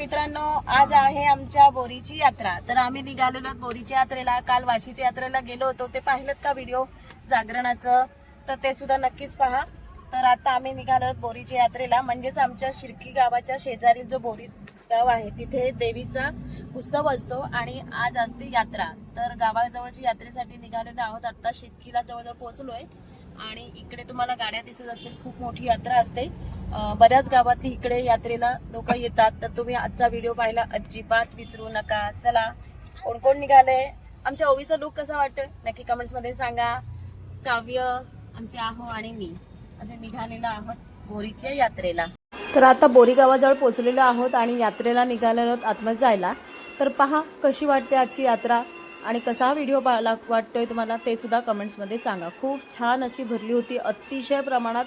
मित्रांनो, आज आहे आमच्या बोरीची यात्रा। तर आम्ही निघालेलो बोरीच्या यात्रेला। काल वाशीच्या यात्रेला गेलो होतो, ते पाहिलं का व्हिडिओ जागरणाचं? तर ते सुद्धा नक्कीच पहा। तर आता आम्ही निघालो बोरीच्या यात्रेला, म्हणजेच आमच्या शिर्की गावाच्या शेजारी जो बोरी गाव आहे तिथे देवीचा उत्सव असतो आणि आज असते यात्रा। तर गावाजवळची यात्रेसाठी निघालेलो आहोत। आता शिर्कीला जवळजवळ पोहोचलोय आणि इकडे तुम्हाला गाड्या दिसत असतील, खूप मोठी यात्रा असते। बऱ्याच गावातली इकडे यात्रेला लोक येतात। तर तुम्ही आजचा व्हिडिओ पाहायला अजिबात विसरू नका। चला, कोण कोण निघाले, आमच्या ओवीचा लुक कसा वाटतोय नक्की कमेंट्स मध्ये सांगा। काव्य, आमचे आहो आणि मी असे निघालेलो आहोत बोरीच्या यात्रेला। तर आता बोरी गावाजवळ पोहोचलेलो आहोत आणि यात्रेला निघालेलो आहोत आतमध्ये जायला। तर पहा कशी वाटते आजची यात्रा आणि कसा व्हिडिओ वाटतोय तुम्हाला ते सुद्धा कमेंट्स मध्ये सांगा। खूप छान अशी भरली होती, अतिशय प्रमाणात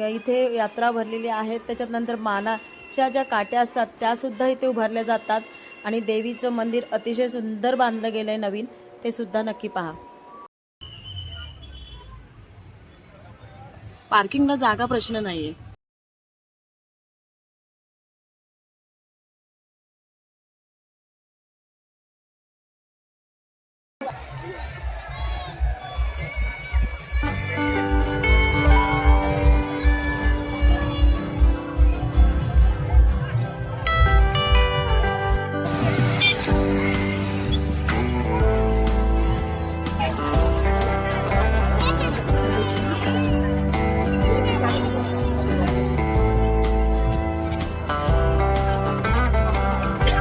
इथे यात्रा भरलेली आहे। त्याच्यानंतर मानाच्या ज्या काट्या असतात त्या सुद्धा इथे उभारल्या जातात आणि देवीचं मंदिर अतिशय सुंदर बांधलं गेलंय नवीन, ते सुद्धा नक्की पहा। पार्किंगला जागा प्रश्न नाहीये।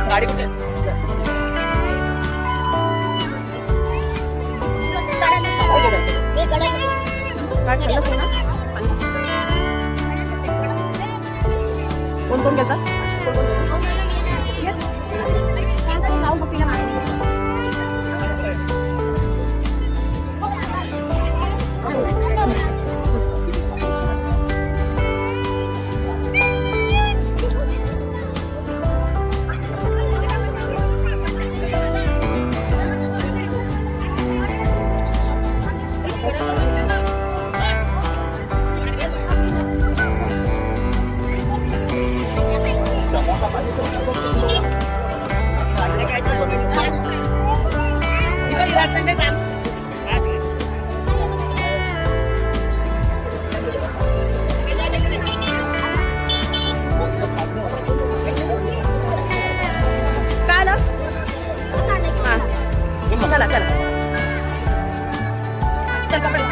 गाड़ी कुठे कोण कोण घेतात? चला चला चल कपडे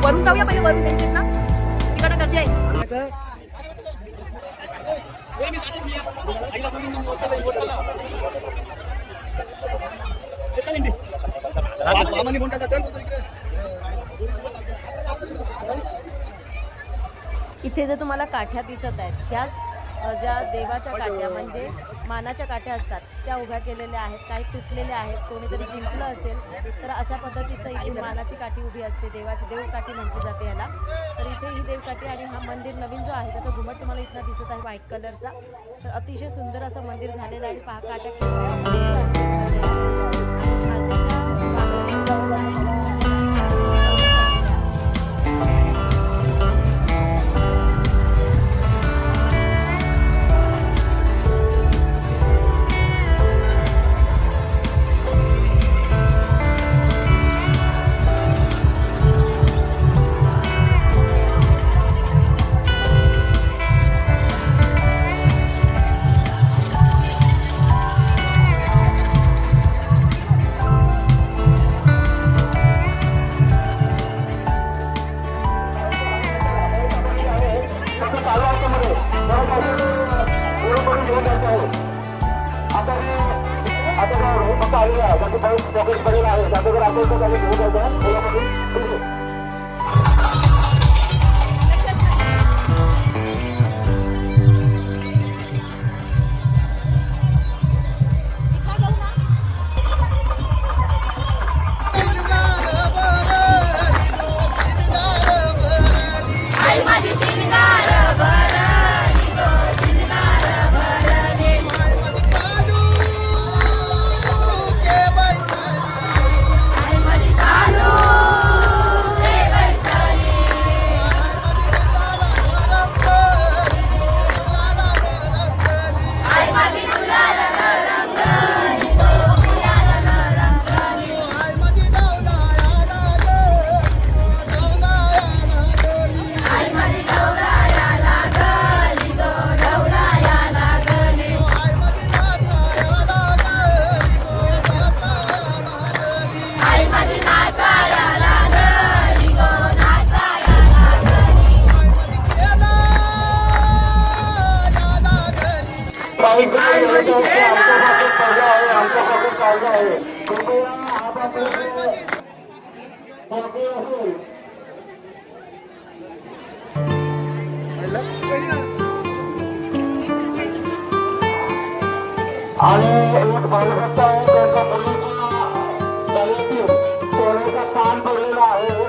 वरून जाऊया पहिले, वरून त्यांचे ना तिकडे गर्दी आहे। इथे जर तुम्हाला काठ्या दिसत आहेत, ह्या ज्या देवाच्या काठ्या म्हणजे मानाच्या काठ्या असतात त्या उभ्या केलेल्या आहेत। काही तुटलेल्या आहेत, कोणीतरी जिंकलं असेल तर अशा पद्धतीचं इथे मानाची काठी उभी असते। देवाची देवकाठी म्हटली जाते याला। तर इथे ही देवकाठी आणि हा मंदिर नवीन जो आहे त्याचा घुमट तुम्हाला इथं दिसत आहे व्हाईट कलरचा। तर अतिशय सुंदर असं मंदिर झालेलं आहे। पहा काठ्या आलेली आहे त्याची पाऊस पॉकेट पडेल आहे त्याच्यावर असेल तर त्याला घेऊन जायचं पुलामधून. आणि एक बालभक्त आहे त्यांच्या मुलीच्या गळ्यातील सोन्याचा कान पडलेला आहे.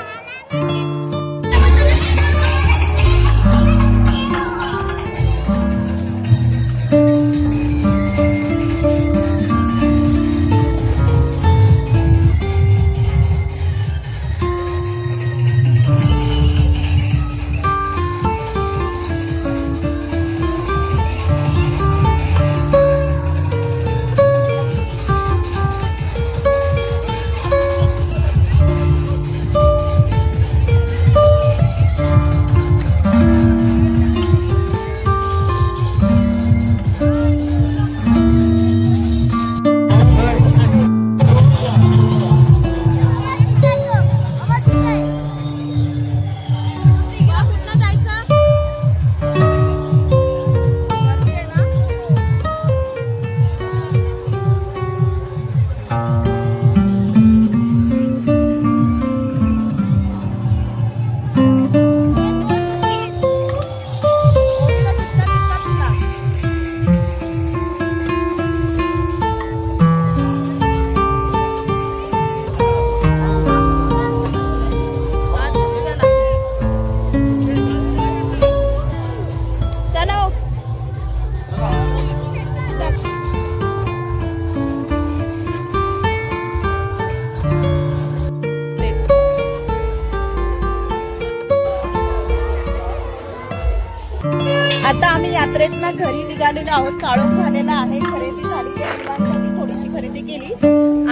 आता आम्ही यात्रेतनं घरी निघालेलो आहोत. काळोख झालेला आहे. खरेदी झाली, मुलांसाठी थोडीशी खरेदी केली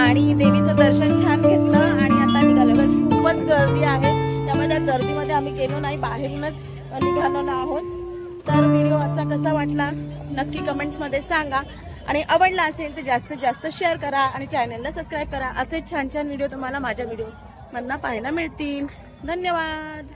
आणि देवीचं दर्शन छान घेतलं आणि आता निघालो. खूपच गर्दी आहे, त्यामुळे त्या गर्दीमध्ये आम्ही गेलो नाही, बाहेरूनच निघालेलो आहोत. तर व्हिडिओ आजचा कसा वाटला नक्की कमेंट्स मध्ये सांगा आणि आवडला असेल तर जास्तीत जास्त शेअर करा आणि चॅनलला सबस्क्राईब करा. असे छान छान व्हिडिओ तुम्हाला माझ्या व्हिडिओ मधनं पाहायला मिळतील. धन्यवाद.